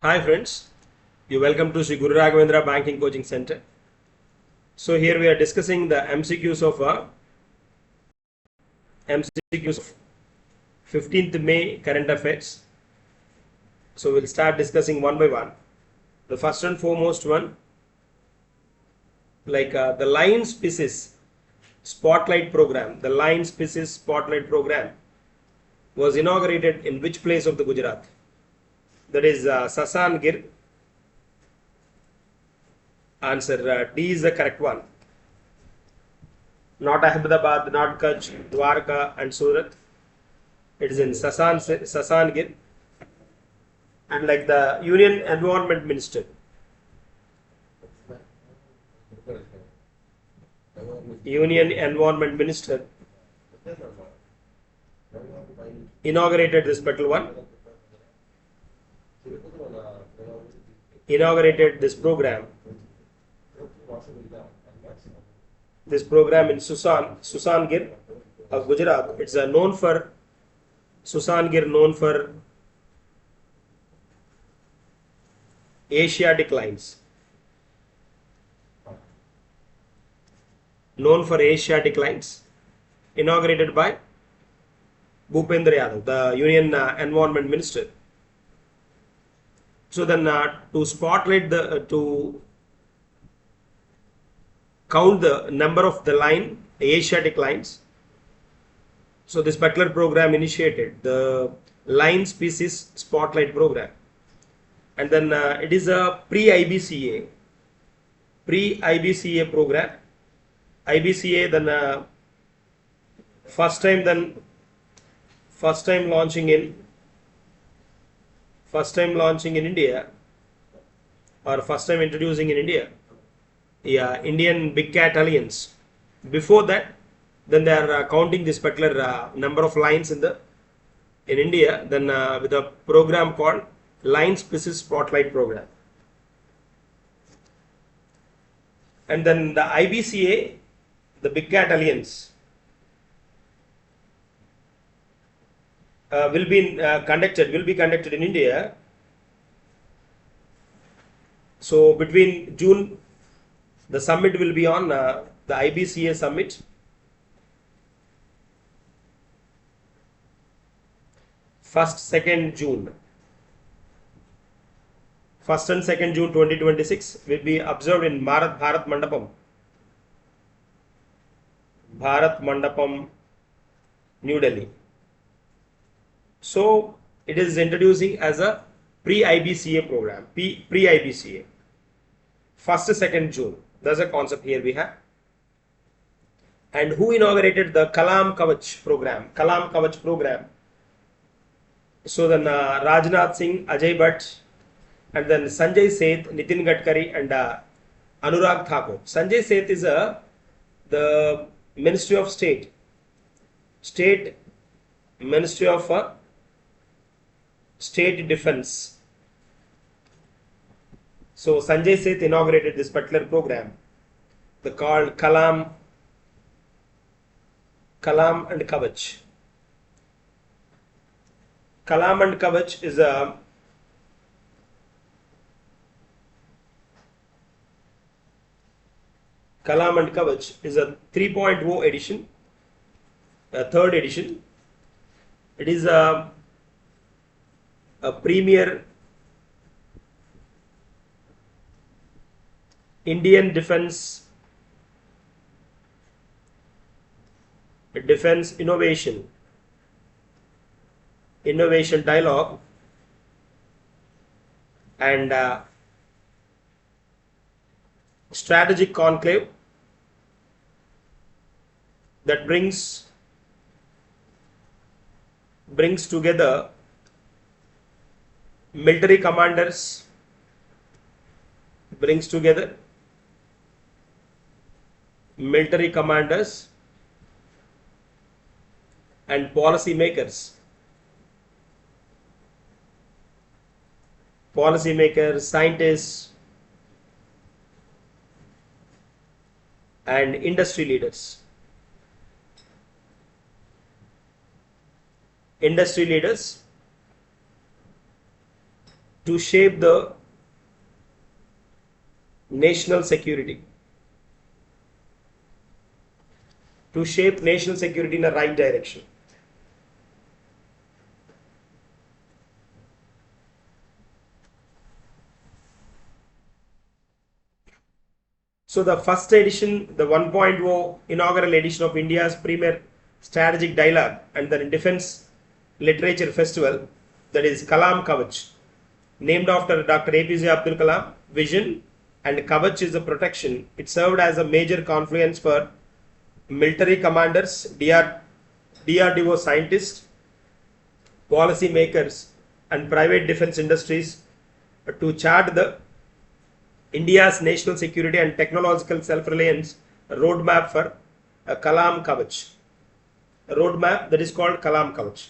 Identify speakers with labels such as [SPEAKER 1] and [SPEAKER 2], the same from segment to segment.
[SPEAKER 1] Hi friends, you welcome to Sri Guru Raghavendra Banking Coaching Center. So here we are discussing the MCQs of 15th May current affairs. So we'll start discussing one by one. The first and foremost one, the Line Species Spotlight Program. The Line Species Spotlight Program was inaugurated in which place of the Gujarat? That is Sasangir. Answer D is the correct one. Not Ahmedabad, not Kutch, Dwarka and Surat. It is in Sasangir. And like the Union Environment Minister. Union Environment Minister inaugurated this particular one. Inaugurated this program. This program in Susangir of Gujarat. It's known for Susangir, known for Asiatic lines. Known for Asiatic lines. Inaugurated by Bhupendra Yadav, the Union Environment Minister. So then to spotlight to count the number of the Asiatic lines. So this particular program initiated the Line Species Spotlight Program. And then it is a pre-IBCA program. IBCA then first time launching in India, or first time introducing in India. Yeah, Indian Big Cat Alliance. Before that, then they are counting this particular number of lines in India. Then with a program called Line Species Spotlight Program. And then the IBCA, the Big Cat Alliance, will be conducted in India. So between June, the summit will be on the IBCA summit. First and 2nd June 2026 will be observed in Bharat Mandapam, New Delhi. So it is introducing as a pre-IBCA program, pre-IBCA. 1st-2nd June. That's a concept here we have. And who inaugurated the Kalam and Kavach program? So then Rajnath Singh, Ajay Bhatt, and then Sanjay Seth, Nitin Gadkari, and Anurag Thakur. Sanjay Seth is the Ministry of State Ministry of State Defense. So Sanjay Seth inaugurated this particular program, called Kalam and Kavach. Kalam and Kavach is a Kalam and Kavach is a 3.0 edition, third edition. It is a premier Indian defense innovation dialogue and strategic conclave that brings together military commanders, and policy makers, scientists, and industry leaders. to shape the national security. To shape national security in a right direction. So the first edition, the 1.0 inaugural edition of India's premier strategic dialogue and the defense literature festival, that is Kalam Kavach, named after Dr. APJ Abdul Kalam, vision, and Kavach is the protection. It served as a major confluence for military commanders, DRDO scientists, policy makers, and private defense industries to chart the India's national security and technological self-reliance roadmap for Kalam Kavach. A roadmap that is called Kalam Kavach.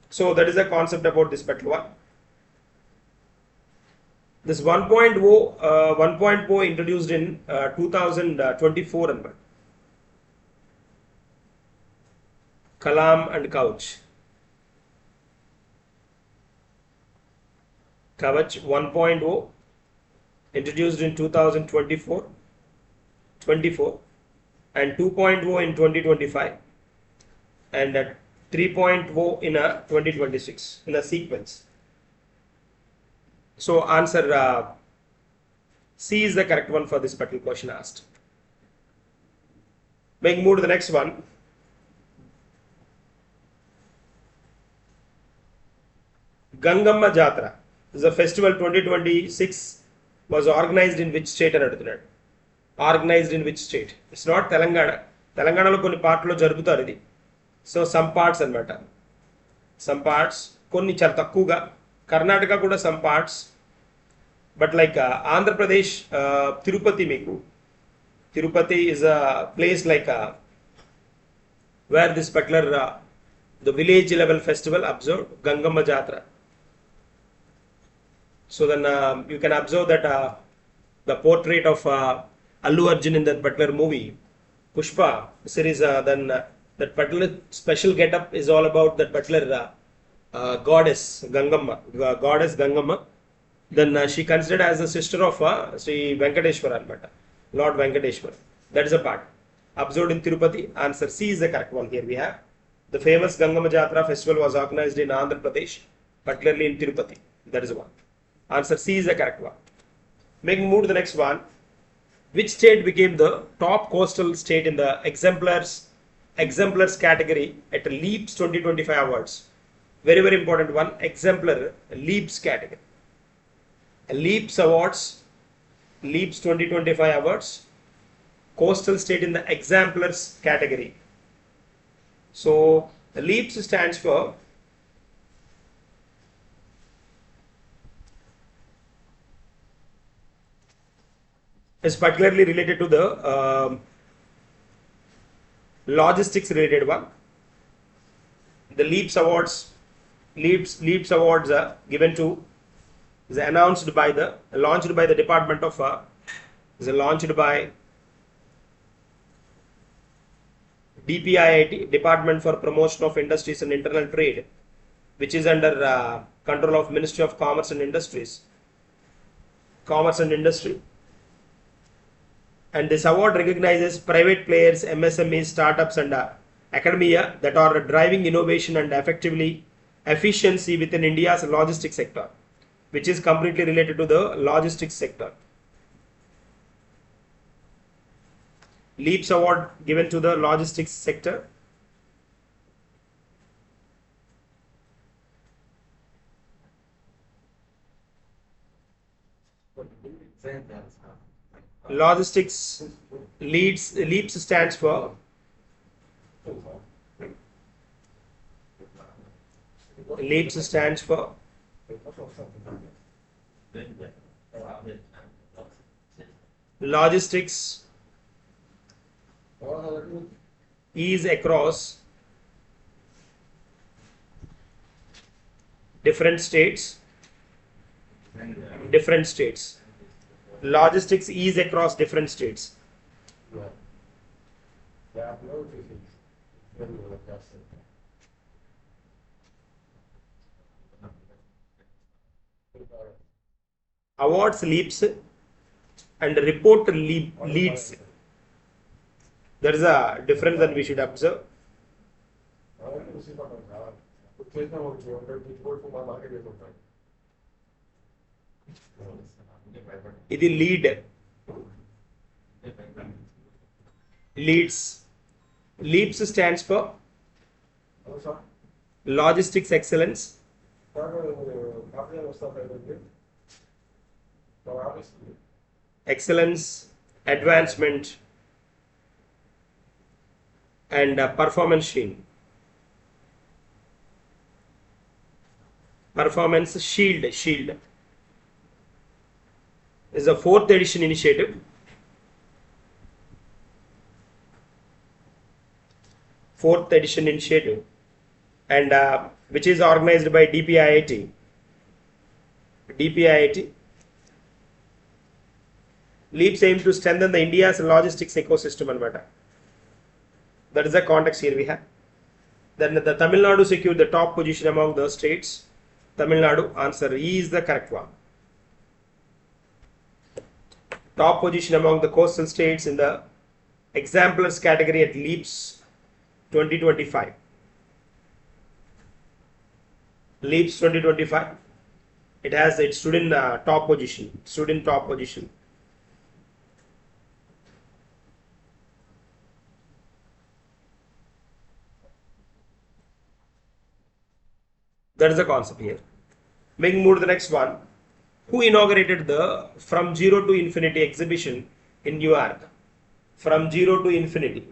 [SPEAKER 1] So that is the concept about this particular one. This 1.0 introduced in 2024 and Kalam and Kavach. Kavach 1.0 introduced in 2024 and 2.0 in 2025 and 3.0 in 2026 in a sequence. So answer C is the correct one for this particular question asked. Make move to the next one. Gangamma Jatara is a festival 2026 was organized in which state and adutunadu. Organized in which state? It's not Telangana. Telangana lo konni part lo jarugutaru idi. So some parts anamata. Some parts konni chala takkuga. Karnataka kuda some parts. But like Andhra Pradesh, Tirupati meeku. Tirupati is a place like where this particular the village level festival observed Gangamma Jatara. So then you can observe that the portrait of Allu Arjun in that particular movie, Pushpa series, then that particular special get-up is all about that particular goddess Gangamma. Then she considered as the sister of Sri Venkateshwara, Lord Venkateshwara. That is a part. Observed in Tirupati. Answer C is the correct one here we have. The famous Gangamma Jatara festival was organized in Andhra Pradesh, particularly in Tirupati. That is one. Answer C is the correct one. Making move to the next one. Which state became the top coastal state in the exemplars category at LEAPS 2025 awards? Very, very important one. Exemplar LEAPS category. LEAPS awards, LEAPS 2025 awards, coastal state in the exemplars category. So the LEAPS stands for is particularly related to the logistics related one. The LEAPS awards are given to is announced by the launched by the Department of is launched by DPIIT, Department for Promotion of Industries and Internal Trade, which is under control of Ministry of Commerce and Industry. And this award recognizes private players, MSMEs, startups and academia that are driving innovation and efficiency within India's logistics sector, which is completely related to the logistics sector. LEAPS award given to the logistics sector. Logistics LEAPS stands for logistics is across different states. Logistics is across different states. Awards leaps and report leads. There is a difference that we should observe. ఇది leads. Leaps stands for logistics excellence. Excellence, advancement, and performance shield. Performance shield is a 4th edition initiative. 4th edition initiative, and which is organized by DPIIT. Leaps aim to strengthen the India's logistics ecosystem anamata. That is the context here we have. Then the Tamil Nadu secured the top position among the states. Tamil Nadu, answer E is the correct one. Top position among the coastal states in the exemplars category at Leaps 2025. Leaps 2025. It has its student top position. That is the concept here. Making move to the next one. Who inaugurated the From Zero to Infinity exhibition in New York? From Zero to Infinity.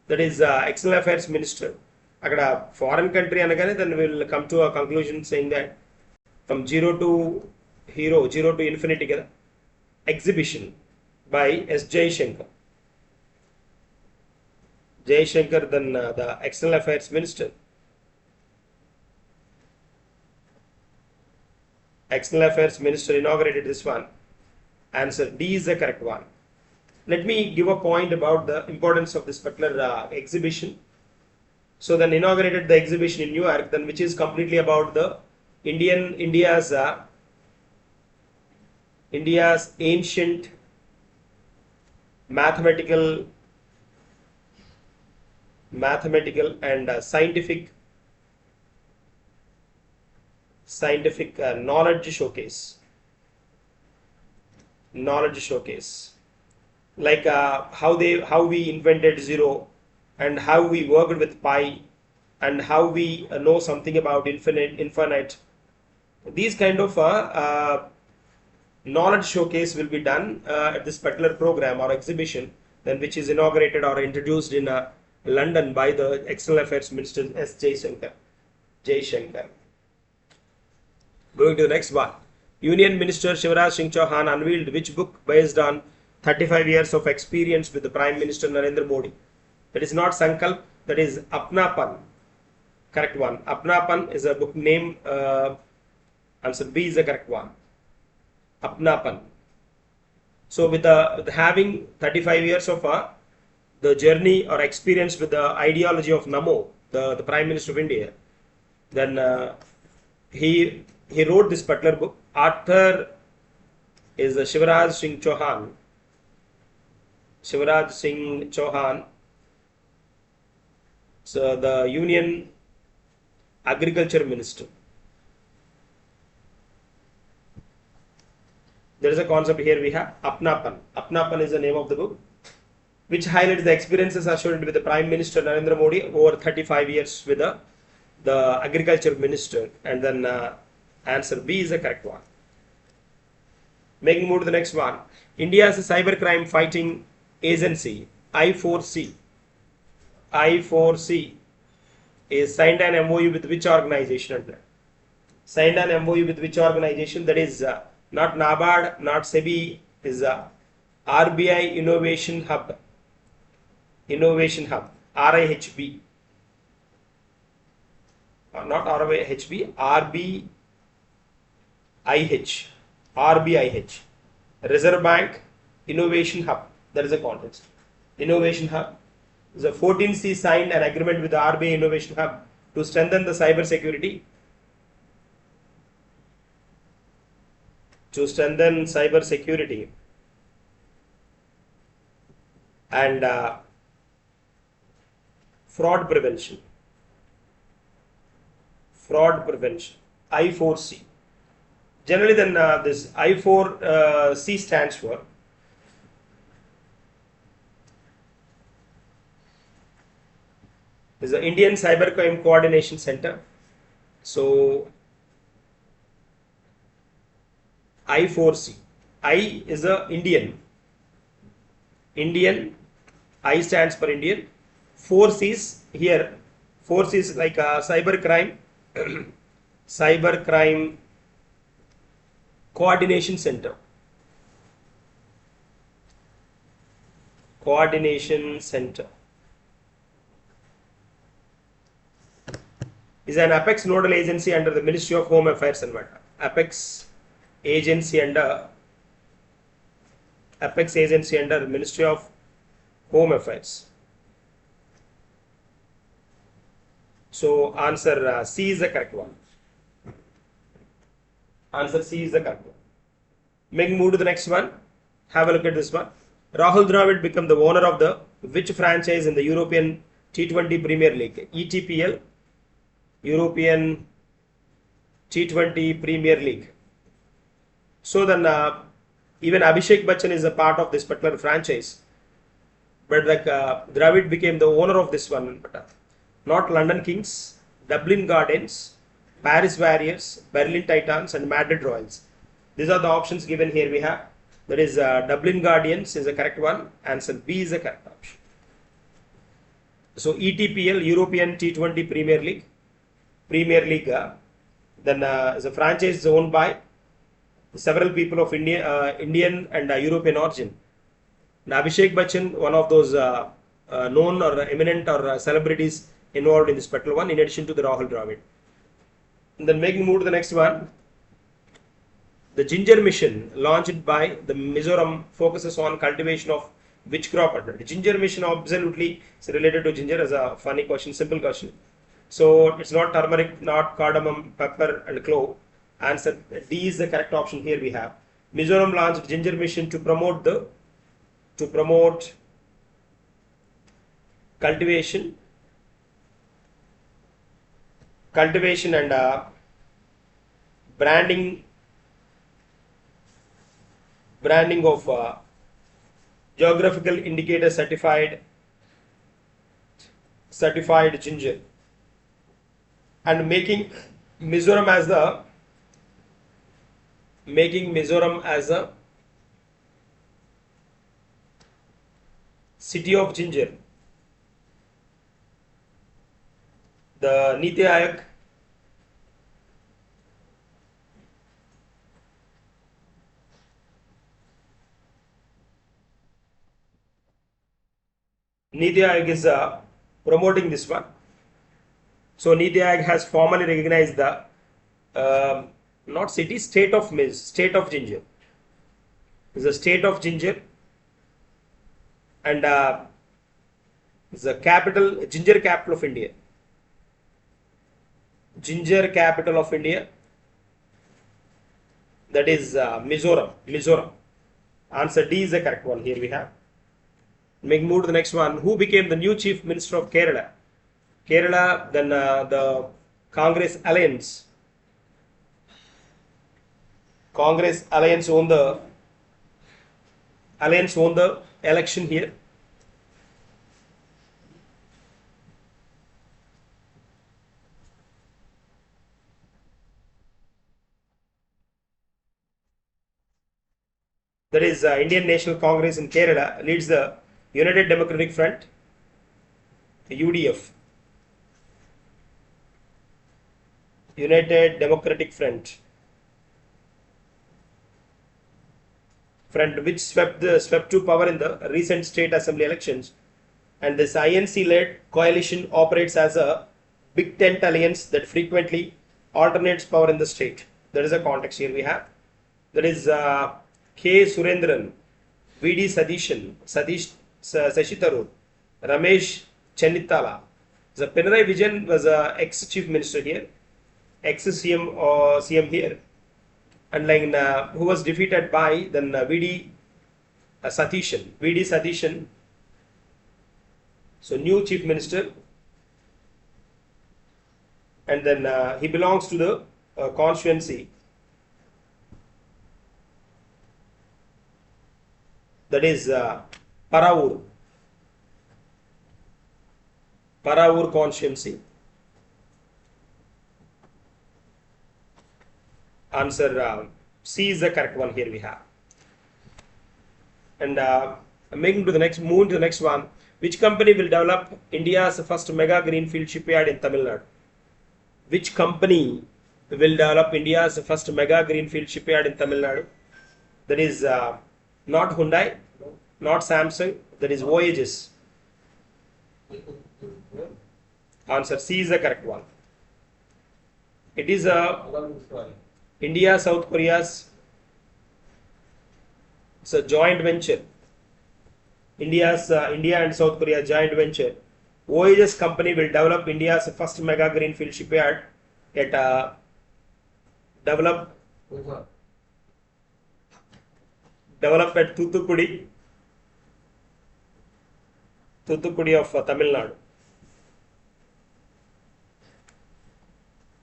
[SPEAKER 1] That is External Affairs Minister. Akada foreign country anagane, then we will come to a conclusion saying that from zero to hero, zero to infinity kada. Exhibition by S. Jaishankar. Jaishankar, then the External Affairs Minister. External Affairs Minister inaugurated this one. Answer D is the correct one. Let me give a point about the importance of this particular exhibition. So then inaugurated the exhibition in New York, then which is completely about the India's ancient mathematical and scientific knowledge showcase. Like how we invented zero, and how we worked with pi, and how we know something about infinite. These kind of knowledge showcase will be done at this particular program or exhibition, then which is inaugurated or introduced in London by the External Affairs Minister S. Jaishankar. Going to the next one. Union Minister Shivraj Singh Chauhan unveiled which book based on 35 years of experience with the Prime Minister Narendra Modi? That is not Sankalp, that is Apnapan. Correct one. Apnapan is a book name. Answer B is the correct one. Apnapan. So with having 35 years of the journey or experience with the ideology of Namo, the Prime Minister of India, then he wrote this particular book. Author is Shivraj Singh Chauhan. So the Union Agriculture Minister. There is a concept here we have Apnapan. Apnapan is the name of the book, which highlights the experiences associated with the Prime Minister Narendra Modi over 35 years with the Agriculture Minister. And then answer B is the correct one. Making move to the next one. India's cybercrime fighting agency I4C. I4C is signed an MOU with which organization? Signed an MOU with which organization? That is not NABARD, not SEBI, is RBI Innovation Hub. RIHB. Not RIHB, RBIH. Reserve Bank Innovation Hub. That is the context. Innovation Hub. The 14C signed an agreement with the RBI Innovation Hub to strengthen the cyber security. to strengthen cyber security and fraud prevention. I4C. Generally, then this I4C stands for is the Indian Cybercrime Coordination Center. So I4C. I is the Indian. I stands for Indian. 4 C's here. 4 C's like cybercrime, cybercrime coordination center. Coordination center is an apex nodal agency under the Ministry of Home Affairs and what? Apex agency under the Ministry of Home Affairs. So answer C is the correct one. Answer C is the correct one. Make move to the next one. Have a look at this one. Rahul Dravid became the owner of the which franchise in the European T20 Premier League? ETPL, European T20 Premier League. So then even Abhishek Bachchan is a part of this particular franchise. But like Dravid became the owner of this one. But, not London Kings, Dublin Gardens, Paris Warriors, Berlin Titans and Madrid Royals. These are the options given here we have. That is Dublin Guardians is the correct one. Answer B is the correct option. So ETPL, European T20 Premier League. Then is a franchise owned by several people of Indian and European origin. Now, Abhishek Bachchan, one of those known or eminent or celebrities involved in this particular one, in addition to the Rahul Dravid. And then making move to the next one. The ginger mission launched by the Mizoram focuses on cultivation of which crop? The ginger mission absolutely is related to ginger. As a funny question, simple question. So it's not turmeric, not cardamom, pepper and clove. Answer D is the correct option here we have. Mizoram launched ginger mission to promote cultivation and branding of geographical indicator certified ginger and making Mizoram as a city of ginger. The Niti Aayog is promoting this one. So Niti Aayog has formally recognized the not city, state of ginger. It's a state of ginger and the capital, ginger capital of India. Ginger capital of India, that is Mizoram. Answer D is the correct one here we have. Make move to the next one. Who became the new Chief Minister of Kerala? Then the Congress Alliance. Congress Alliance won the election here. That is Indian National Congress in Kerala leads the United Democratic Front, UDF. United Democratic Front, which swept to power in the recent state assembly elections, and this INC-led coalition operates as a big tent alliance that frequently alternates power in the state. That is the context here we have. That is K. Surendran, V.D. Satish Sashitharoor, Ramesh Chennithala. The Pinarayi Vijayan was ex-chief minister here, ex-CM here. and like who was defeated by then VD Satishan. VD Satishan. So new chief minister, and then he belongs to the constituency that is Paravur constituency. Answer C is the correct one here we have. And moving to the next one. Which company will develop India's first mega greenfield shipyard in Tamil Nadu? Which company will develop India's first mega greenfield shipyard in Tamil Nadu? That is not Hyundai, not Samsung, that is Voyages. Answer C is the correct one. It is India, South Korea's, it's a joint venture. India and South Korea joint venture. Voyages company will develop India's first mega greenfield shipyard at develop at Thoothukudi of Tamil Nadu.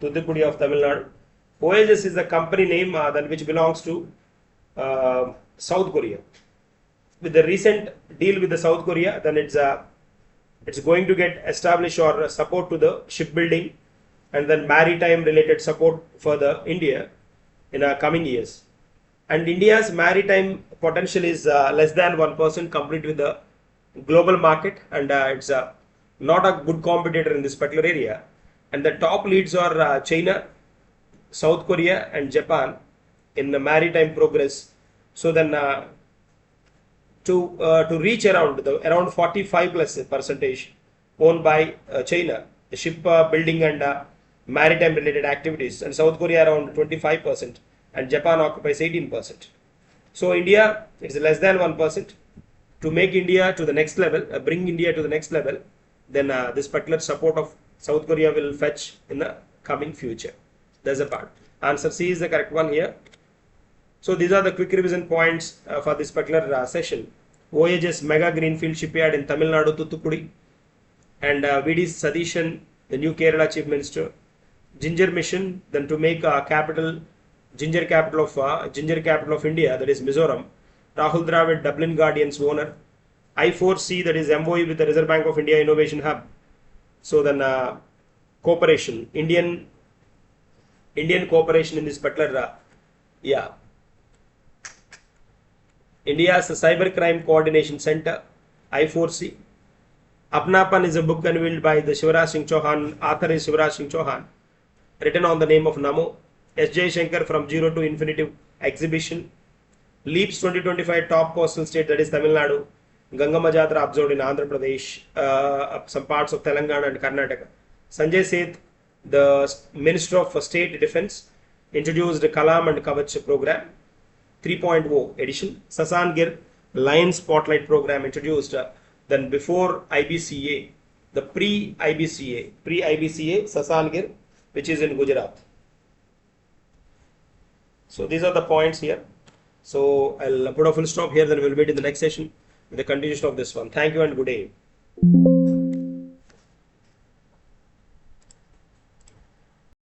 [SPEAKER 1] Thoothukudi of Tamil Nadu. Voyages is the company name which belongs to South Korea. With the recent deal with the South Korea, then it's going to get established or support to the shipbuilding and then maritime related support for the India in coming years. And India's maritime potential is less than 1% compared with the global market, and it's not a good competitor in this particular area. And the top leads are China, South Korea and Japan in the maritime progress. So then to reach around 45+% owned by China, the ship building and maritime related activities, and South Korea around 25%, and Japan occupies 18%. So India is less than 1%. To make India to the next level, bring India to the next level, then this particular support of South Korea will fetch in the coming future. There's a part. Answer C is the correct one here. So these are the quick revision points for this particular session. Voyages mega greenfield shipyard in Tamil Nadu, Thoothukudi, and VD Satishan, the new Kerala chief minister. Ginger mission, then to make ginger capital of India, that is Mizoram. Rahul Dravid, Dublin Guardians owner. I4C, that is MOE with the Reserve Bank of India Innovation Hub. So then cooperation, Indian cooperation in this particular India's Cybercrime Coordination Center, I4C. Apnapan is a book unveiled by the Shivraj Singh Chauhan. Author is Shivraj Singh Chauhan. Written on the name of Namo. S.J. Shankar from Zero to Infinity exhibition. Leaps 2025 top coastal state, that is Tamil Nadu. Gangamma Jatara observed in Andhra Pradesh, some parts of Telangana and Karnataka. Sanjay Seth, the Minister of State Defence, introduced the Kalam and Kavach program. 3.0 edition. Sasan Gir Lion Spotlight program introduced then before IBCA, the pre-IBCA Sasan Gir, which is in Gujarat. So these are the points here. So I'll put a full stop here, then we'll meet in the next session with the continuation of this one. Thank you and good day.